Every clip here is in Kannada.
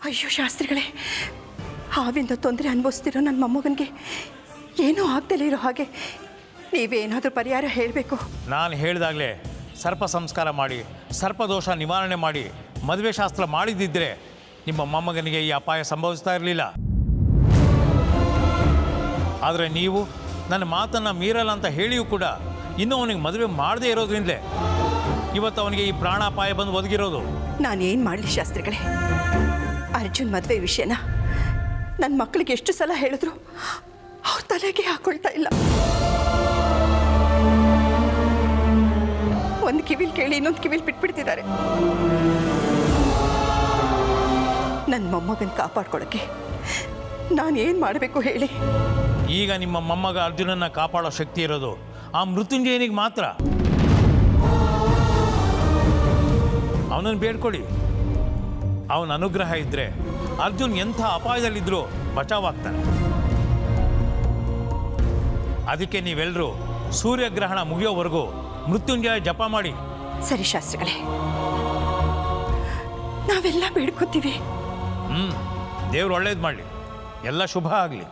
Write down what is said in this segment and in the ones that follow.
ಅಯ್ಯೋ ಶಾಸ್ತ್ರಿಗಳೇ, ಹಾವಿಂದ ತೊಂದರೆ ಅನುಭವಿಸ್ತಿರೋ ನನ್ನ ಮೊಮ್ಮಗನಿಗೆ ಏನೂ ಆಗ್ದಲೇ ಇರೋ ಹಾಗೆ ನೀವೇನಾದರೂ ಪರಿಹಾರ ಹೇಳಬೇಕು. ನಾನು ಹೇಳಿದಾಗಲೇ ಸರ್ಪ ಸಂಸ್ಕಾರ ಮಾಡಿ ಸರ್ಪದೋಷ ನಿವಾರಣೆ ಮಾಡಿ ಮದುವೆ ಶಾಸ್ತ್ರ ಮಾಡಿದ್ದಿದ್ದರೆ ನಿಮ್ಮ ಮೊಮ್ಮಗನಿಗೆ ಈ ಅಪಾಯ ಸಂಭವಿಸ್ತಾ ಇರಲಿಲ್ಲ. ಆದರೆ ನೀವು ನನ್ನ ಮಾತನ್ನು ಮೀರಲ್ಲ ಅಂತ ಹೇಳಿಯೂ ಕೂಡ ಇನ್ನೂ ಅವನಿಗೆ ಮದುವೆ ಮಾಡದೇ ಇರೋದ್ರಿಂದಲೇ ಇವತ್ತು ಅವನಿಗೆ ಈ ಪ್ರಾಣಾಪಾಯ ಬಂದು ಒದಗಿರೋದು. ನಾನೇನು ಮಾಡಲಿ ಶಾಸ್ತ್ರಿಗಳೇ? ಅರ್ಜುನ್ ಮದುವೆ ವಿಷಯನ ನನ್ನ ಮಕ್ಕಳಿಗೆ ಎಷ್ಟು ಸಲ ಹೇಳಿದ್ರು ಅವ್ರ ತಲೆಗೆ ಹಾಕೊಳ್ತಾ ಇಲ್ಲ. ಒಂದು ಕಿವಿಲ್ ಕೇಳಿ ಇನ್ನೊಂದು ಕಿವಿಲ್ ಬಿಟ್ಬಿಡ್ತಿದ್ದಾರೆ. ನನ್ನ ಮೊಮ್ಮಗನ ಕಾಪಾಡ್ಕೊಳ್ಳೋಕ್ಕೆ ನಾನೇನು ಮಾಡಬೇಕು ಹೇಳಿ? ಈಗ ನಿಮ್ಮ ಮೊಮ್ಮಗ ಅರ್ಜುನನ್ನ ಕಾಪಾಡೋ ಶಕ್ತಿ ಇರೋದು ಆ ಮೃತ್ಯುಂಜಯನಿಗೆ ಮಾತ್ರ. ಅವನನ್ನು ಬೇಡ್ಕೊಳ್ಳಿ. ಅವನ ಅನುಗ್ರಹ ಇದ್ದರೆ ಅರ್ಜುನ್ ಎಂಥ ಅಪಾಯದಲ್ಲಿದ್ದರೂ ಬಚಾವಾಗ್ತಾನೆ. ಅದಕ್ಕೆ ನೀವೆಲ್ಲರೂ ಸೂರ್ಯಗ್ರಹಣ ಮುಗಿಯೋವರೆಗೂ ಮೃತ್ಯುಂಜಯ ಜಪ ಮಾಡಿ. ಸರಿ ಶಾಸ್ತ್ರಿಗಳೇ, ನಾವೆಲ್ಲ ಬೇಡ್ಕೋತೀವಿ. ದೇವ್ರು ಒಳ್ಳೇದು ಮಾಡಲಿ, ಎಲ್ಲ ಶುಭ ಆಗಲಿ.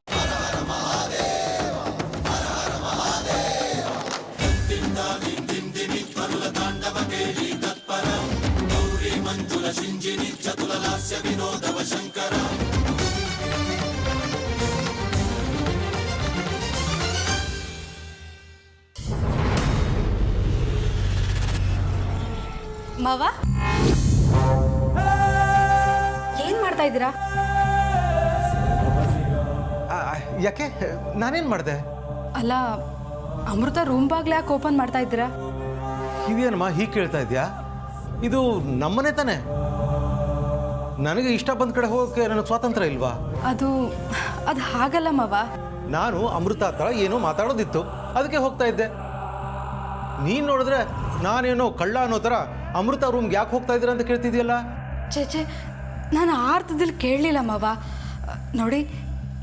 ಮಾವ, ಏನ್ ಮಾಡ್ತಾ ಇದ್ದೀರಾ? ಯಾಕೆ, ನಾನೇನು ಮಾಡಿದೆ? ಅಲ್ಲ, ಅಮೃತ ರೂಮ್ ಬಾಗ್ಲ ಯಾಕೆ ಓಪನ್ ಮಾಡ್ತಾ ಇದ್ದೀರಾ? ಇವೇನಮ್ಮ ಹೀಗೆ ಕೇಳ್ತಾ ಇದೆಯಾ? ಇದು ನಮ್ಮನೆ ತಾನೆ. ನನಗೆ ಇಷ್ಟ ಬಂದ ಕಡೆ ಹೋಗೋಕ್ಕೆ ನನಗೆ ಸ್ವಾತಂತ್ರ್ಯ ಇಲ್ವಾ? ಅದು ಹಾಗಲ್ಲ ಮಾವ. ನಾನು ಅಮೃತ ಹತ್ರ ಏನೋ ಮಾತಾಡೋದಿತ್ತು, ಅದಕ್ಕೆ ಹೋಗ್ತಾ ಇದ್ದೆ. ನೀನು ನೋಡಿದ್ರೆ ನಾನೇನೋ ಕಳ್ಳ ಅನ್ನೋ ಥರ ಅಮೃತ ರೂಮ್ಗೆ ಯಾಕೆ ಹೋಗ್ತಾ ಇದ್ದೀರಾ ಅಂತ ಕೇಳ್ತಿದ್ಯಲ್ಲ. ಚೇಚೆ, ನಾನು ಆ ಅರ್ಥದಲ್ಲಿ ಕೇಳಲಿಲ್ಲ ಮಾವ. ನೋಡಿ,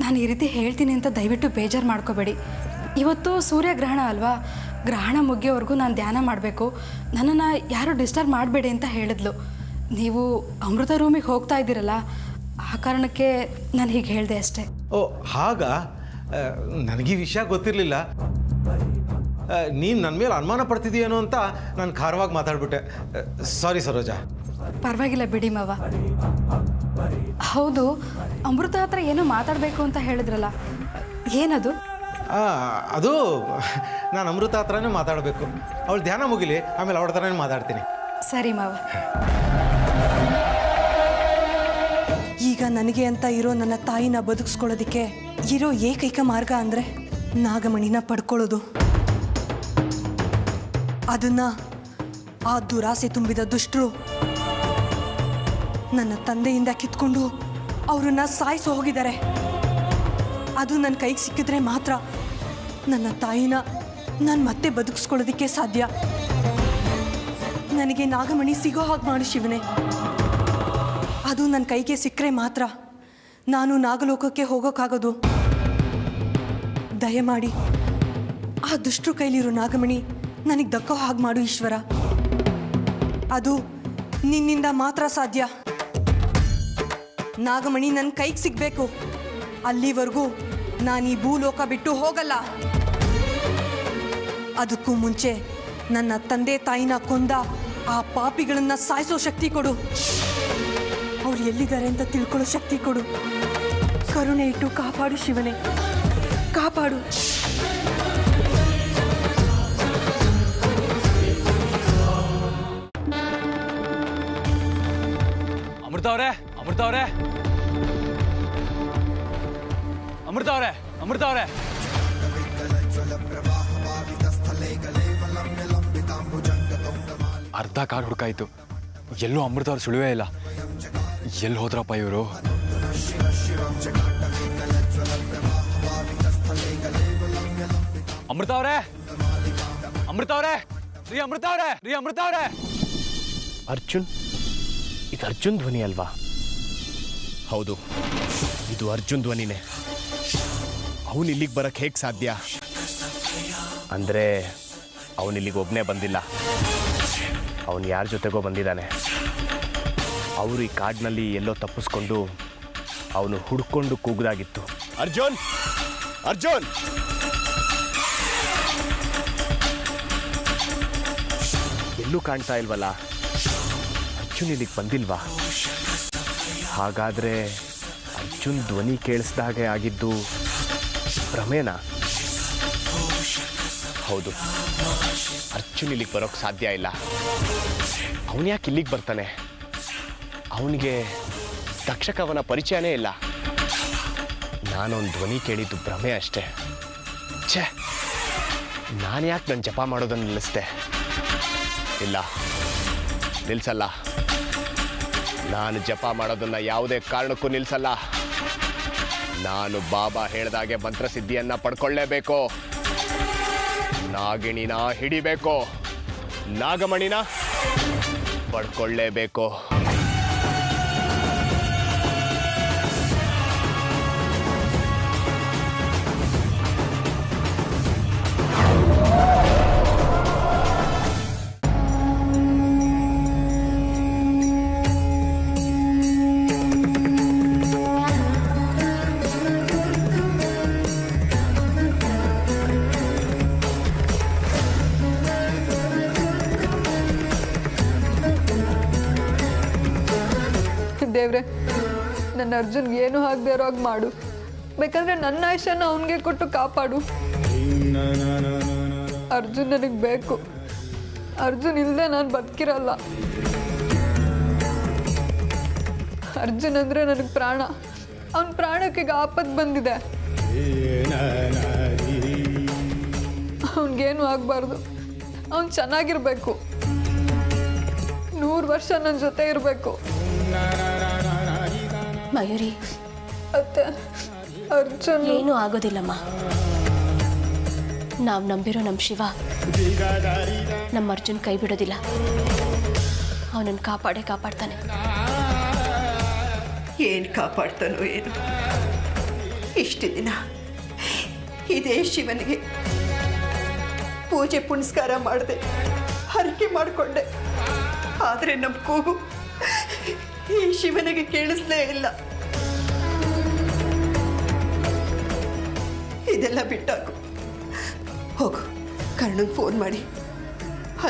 ನಾನು ಈ ರೀತಿ ಹೇಳ್ತೀನಿ ಅಂತ ದಯವಿಟ್ಟು ಬೇಜಾರು ಮಾಡ್ಕೋಬೇಡಿ. ಇವತ್ತು ಸೂರ್ಯಗ್ರಹಣ ಅಲ್ವಾ, ಗ್ರಹಣ ಮುಗಿಯೋವರೆಗೂ ನಾನು ಧ್ಯಾನ ಮಾಡಬೇಕು, ನನ್ನನ್ನು ಯಾರು ಡಿಸ್ಟರ್ಬ್ ಮಾಡಬೇಡಿ ಅಂತ ಹೇಳಿದ್ಲು. ನೀವು ಅಮೃತ ರೂಮಿಗೆ ಹೋಗ್ತಾ ಇದ್ದೀರಲ್ಲ, ಆ ಕಾರಣಕ್ಕೆ ನಾನು ಹೀಗೆ ಹೇಳಿದೆ ಅಷ್ಟೇ. ಓ ಹಾಗ, ನನಗೆ ಈ ವಿಷಯ ಗೊತ್ತಿರಲಿಲ್ಲ. ನೀನು ನನ್ನ ಮೇಲೆ ಅನುಮಾನ ಪಡ್ತಿದ್ದೀಯೇನೋ ಅಂತ ನಾನು ಖಾರವಾಗಿ ಮಾತಾಡ್ಬಿಟ್ಟೆ. ಸಾರಿ ಸರೋಜಾ. ಪರವಾಗಿಲ್ಲ ಬಿಡಿ ಮಾವ. ಹೌದು, ಅಮೃತ ಹತ್ರ ಏನೋ ಮಾತಾಡಬೇಕು ಅಂತ ಹೇಳಿದ್ರಲ್ಲ, ಏನದು? ಅದು ನಾನು ಅಮೃತ ಹತ್ರನೇ ಮಾತಾಡಬೇಕು. ಅವಳು ಧ್ಯಾನ ಮುಗಿಲಿ, ಆಮೇಲೆ ಅವಳ ಹತ್ರನೇ ಮಾತಾಡ್ತೀನಿ. ಸರಿ ಮಾವ. ಈಗ ನನಗೆ ಅಂತ ಇರೋ ನನ್ನ ತಾಯಿನ ಬದುಕಿಸ್ಕೊಳ್ಳೋದಕ್ಕೆ ಇರೋ ಏಕೈಕ ಮಾರ್ಗ ಅಂದರೆ ನಾಗಮಣಿನ ಪಡ್ಕೊಳ್ಳೋದು. ಅದನ್ನ ಆ ದುರಾಸೆ ತುಂಬಿದ ದುಷ್ಟರು ನನ್ನ ತಂದೆಯಿಂದ ಕಿತ್ಕೊಂಡು ಅವರನ್ನ ಸಾಯಿಸಿ ಹೋಗಿದ್ದಾರೆ. ಅದು ನನ್ನ ಕೈಗೆ ಸಿಕ್ಕಿದ್ರೆ ಮಾತ್ರ ನನ್ನ ತಾಯಿನ ನಾನು ಮತ್ತೆ ಬದುಕಿಸ್ಕೊಳ್ಳೋದಕ್ಕೆ ಸಾಧ್ಯ. ನನಗೆ ನಾಗಮಣಿ ಸಿಗೋ ಹಾಗೆ ಮಾಡು ಶಿವನೇ. ಅದು ನನ್ನ ಕೈಗೆ ಸಿಕ್ಕರೆ ಮಾತ್ರ ನಾನು ನಾಗಲೋಕಕ್ಕೆ ಹೋಗೋಕ್ಕಾಗೋದು. ದಯಮಾಡಿ ಆ ದುಷ್ಟರು ಕೈಲಿರೋ ನಾಗಮಣಿ ನನಗೆ ದಕ್ಕೋ ಹಾಗೆ ಮಾಡು ಈಶ್ವರ. ಅದು ನಿನ್ನಿಂದ ಮಾತ್ರ ಸಾಧ್ಯ. ನಾಗಮಣಿ ನನ್ನ ಕೈಗೆ ಸಿಗಬೇಕು. ಅಲ್ಲಿವರೆಗೂ ನಾನು ಈ ಭೂಲೋಕ ಬಿಟ್ಟು ಹೋಗಲ್ಲ. ಅದಕ್ಕೂ ಮುಂಚೆ ನನ್ನ ತಂದೆ ತಾಯಿನ ಕೊಂದ ಆ ಪಾಪಿಗಳನ್ನ ಸಾಯಿಸೋ ಶಕ್ತಿ ಕೊಡು. ಅವ್ರು ಎಲ್ಲಿದ್ದಾರೆ ಅಂತ ತಿಳ್ಕೊಳ್ಳೋ ಶಕ್ತಿ ಕೊಡು. ಕರುಣೆ ಇಟ್ಟು ಕಾಪಾಡು ಶಿವನೇ, ಕಾಪಾಡು. ಅಮೃತ ಅವರೇ, ಅಮೃತ ಅವರೇ, ಅಮೃತ ಅವರೇ, ಅಮೃತ ಅವರೇ. ಅರ್ಧ ಕಾಡು ಹುಡುಕಾಯ್ತು, ಎಲ್ಲೂ ಅಮೃತ ಅವ್ರು ಸುಳಿವೇ ಇಲ್ಲ. ಎಲ್ಲಿ ಹೋದ್ರಪ್ಪ ಇವರು? ಅಮೃತ ಅವರೇ, ಅಮೃತ ಅವರೇ, ರೀ ಅಮೃತ ಅವರೇ, ರೀ ಅಮೃತ ಅವರೇ. ಅರ್ಜುನ್, ಇದು ಅರ್ಜುನ್ ಧ್ವನಿ ಅಲ್ವಾ? ಹೌದು, ಇದು ಅರ್ಜುನ್ ಧ್ವನಿನೇ. ಅವನು ಇಲ್ಲಿಗೆ ಬರಕ್ಕೆ ಹೇಗೆ ಸಾಧ್ಯ? ಅಂದರೆ ಅವನು ಇಲ್ಲಿಗೆ ಒಬ್ಬನೇ ಬಂದಿಲ್ಲ, ಅವನು ಯಾರ ಜೊತೆಗೋ ಬಂದಿದ್ದಾನೆ. ಅವರು ಈ ಕಾಡಿನಲ್ಲಿ ಎಲ್ಲೋ ತಪ್ಪಿಸ್ಕೊಂಡು ಅವನು ಹುಡ್ಕೊಂಡು ಕೂಗ್ದಾಗಿತ್ತು. ಅರ್ಜುನ್, ಅರ್ಜುನ್! ಎಲ್ಲೂ ಕಾಣ್ತಾ ಇಲ್ವಲ್ಲ? ಅರ್ಜುನ್ ಇಲ್ಲಿಗೆ ಬಂದಿಲ್ವಾ? ಹಾಗಾದ್ರೆ ಅರ್ಜುನ್ ಧ್ವನಿ ಕೇಳಿಸ್ದಾಗೆ ಆಗಿದ್ದು ಭ್ರಮೇನಾ? ಹೌದು, ಅರ್ಜುನ್ ಇಲ್ಲಿಗೆ ಬರೋಕ್ಕೆ ಸಾಧ್ಯ ಇಲ್ಲ. ಅವನು ಯಾಕೆ ಇಲ್ಲಿಗೆ ಬರ್ತಾನೆ? ಅವನಿಗೆ ತಕ್ಷಕವನ ಪರಿಚಯನೇ ಇಲ್ಲ. ನಾನೊಂದು ಧ್ವನಿ ಕೇಳಿದ್ದು ಭ್ರಮೆ ಅಷ್ಟೇ. ಛೇ, ನಾನು ಯಾಕೆ ನನ್ನ ಜಪ ಮಾಡೋದನ್ನು ನಿಲ್ಲಿಸ್ದೆ? ಇಲ್ಲ, ನಿಲ್ಲಿಸಲ್ಲ. ನಾನು ಜಪ ಮಾಡೋದನ್ನು ಯಾವುದೇ ಕಾರಣಕ್ಕೂ ನಿಲ್ಲಿಸಲ್ಲ. ನಾನು ಬಾಬಾ ಹೇಳ್ದಾಗೆ ಮಂತ್ರಸಿದ್ಧಿಯನ್ನು ಪಡ್ಕೊಳ್ಳೇಬೇಕು. ನಾಗಿಣಿನ ಹಿಡಿಬೇಕು, ನಾಗಮಣಿನ ಪಡ್ಕೊಳ್ಳೇಬೇಕು. ದೇವ್ರೆ, ನನ್ನ ಅರ್ಜುನ್ಗೆ ಏನು ಆಗದೆ ಇರೋ ಹಾಗೆ ಮಾಡು. ಬೇಕಂದ್ರೆ ನನ್ನ ಆಯುಷ್ಯನ ಅವನಿಗೆ ಕೊಟ್ಟು ಕಾಪಾಡು. ಅರ್ಜುನ್ ನನಗೆ ಬೇಕು. ಅರ್ಜುನ್ ಇಲ್ಲದೆ ನಾನು ಬದುಕಿರಲ್ಲ. ಅರ್ಜುನ್ ಅಂದರೆ ನನಗೆ ಪ್ರಾಣ. ಅವನ ಪ್ರಾಣಕ್ಕೆ ಈಗ ಆಪತ್ತು ಬಂದಿದೆ. ಅವನಿಗೇನು ಆಗಬಾರ್ದು. ಅವನು ಚೆನ್ನಾಗಿರ್ಬೇಕು. 100 ವರ್ಷ ನನ್ನ ಜೊತೆ ಇರಬೇಕು. ಮಯೂರಿ, ಅತ್ತೆ, ಅರ್ಜುನ್ ಏನೂ ಆಗೋದಿಲ್ಲಮ್ಮ. ನಾವು ನಂಬಿರೋ ನಮ್ಮ ಶಿವ ನಮ್ಮ ಅರ್ಜುನ್ ಕೈ ಬಿಡೋದಿಲ್ಲ. ಅವನನ್ನು ಕಾಪಾಡ್ತಾನೆ. ಏನು ಕಾಪಾಡ್ತಾನೋ ಏನು. ಇಷ್ಟು ದಿನ ಇದೇ ಶಿವನಿಗೆ ಪೂಜೆ ಪುನಸ್ಕಾರ ಮಾಡಿದೆ, ಹರಕೆ ಮಾಡಿಕೊಂಡೆ. ಆದರೆ ನಮ್ಮ ಕೂಗು ಈ ಶಿವನಿಗೆ ಕೇಳಿಸ್ಲೇ ಇಲ್ಲ. ಇದೆಲ್ಲ ಬಿಟ್ಟಾಕು. ಹೋಗು, ಕರ್ಣಂಗೆ ಫೋನ್ ಮಾಡಿ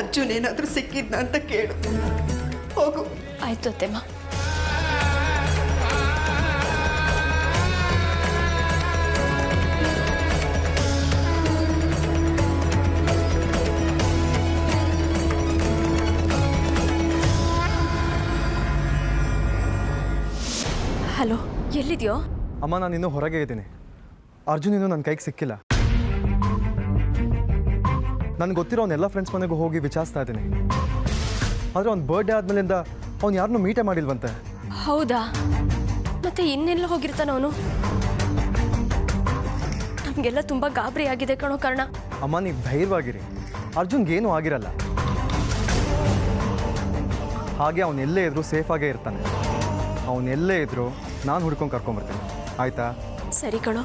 ಅರ್ಜುನ್ ಏನಾದರೂ ಸಿಕ್ಕಿದ್ನ ಅಂತ ಕೇಳು. ಹೋಗು. ಆಯ್ತು ಅತ್ತೆಮ್ಮ. ಹಲೋ, ಎಲ್ಲಿದೆಯೋ? ಅಮ್ಮ, ನಾನು ಇನ್ನೂ ಹೊರಗೆ ಇದ್ದೀನಿ. ಅರ್ಜುನ್ ಇನ್ನೂ ನನ್ನ ಕೈಗೆ ಸಿಕ್ಕಿಲ್ಲ. ನನಗೆ ಗೊತ್ತಿರೋ ಅವನೆಲ್ಲ ಫ್ರೆಂಡ್ಸ್ ಮನೆಗೂ ಹೋಗಿ ವಿಚಾರಿಸ್ತಾ ಇದ್ದೀನಿ. ಆದರೆ ಅವ್ನ ಬರ್ಡೇ ಆದಮೇಲಿಂದ ಅವ್ನು ಯಾರನ್ನೂ ಮೀಟೇ ಮಾಡಿಲ್ವಂತೆ. ಹೌದಾ? ಮತ್ತೆ ಇನ್ನೆಲ್ಲ ಹೋಗಿರ್ತಾನ ಅವನು? ನಮಗೆಲ್ಲ ತುಂಬ ಗಾಬರಿ ಆಗಿದೆ ಕಣೋ ಕರ್ಣ. ಅಮ್ಮ, ನೀವು ಧೈರ್ಯವಾಗಿರಿ. ಅರ್ಜುನ್ಗೇನೂ ಆಗಿರಲ್ಲ. ಹಾಗೆ ಅವನೆಲ್ಲೇ ಇದ್ರೂ ಸೇಫಾಗೇ ಇರ್ತಾನೆ. ಅವನೆಲ್ಲೇ ಇದ್ರೂ ನಾನು ಹುಡ್ಕೊಂಡು ಕರ್ಕೊಂಬರ್ತೀನಿ, ಆಯಿತಾ? ಸರಿ ಕಣೋ,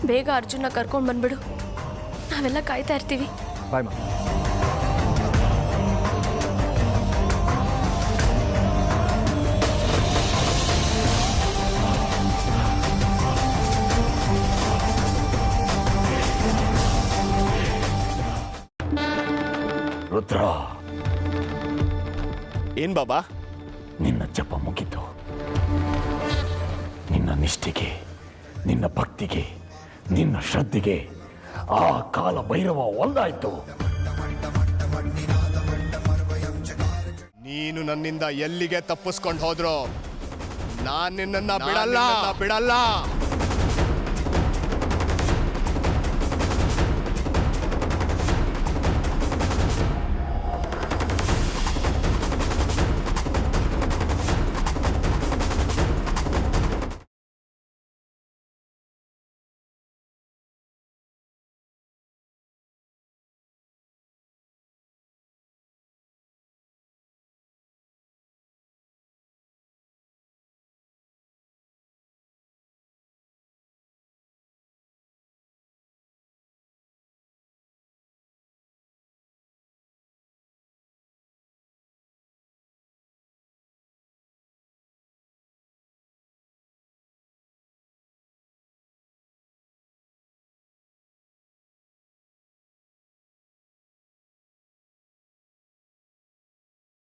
ಬೇಗ ಅರ್ಜುನ್ನ ಕರ್ಕೊಂಡು ಬಂದ್ಬಿಡು. ನಾವೆಲ್ಲ ಕಾಯ್ತಾ ಇರ್ತೀವಿ. ಬಾಯ್ ಮಾ. ರುದ್ರ, ಏನ್ ಬಾಬಾ? ನಿನ್ನ ಜಪ ಮುಗಿತು. ನಿನ್ನ ನಿಷ್ಠೆಗೆ, ನಿನ್ನ ಭಕ್ತಿಗೆ, ನಿನ್ನ ಶ್ರದ್ಧೆಗೆ ಆ ಕಾಲ ಭೈರವ ಒಲ್ದಾಯ್ತು. ನೀನು ನನ್ನಿಂದ ಎಲ್ಲಿಗೆ ತಪ್ಪಿಸ್ಕೊಂಡು ಹೋದ್ರು ನಾನು ನಿನ್ನನ್ನು ಬಿಡಲ್ಲ.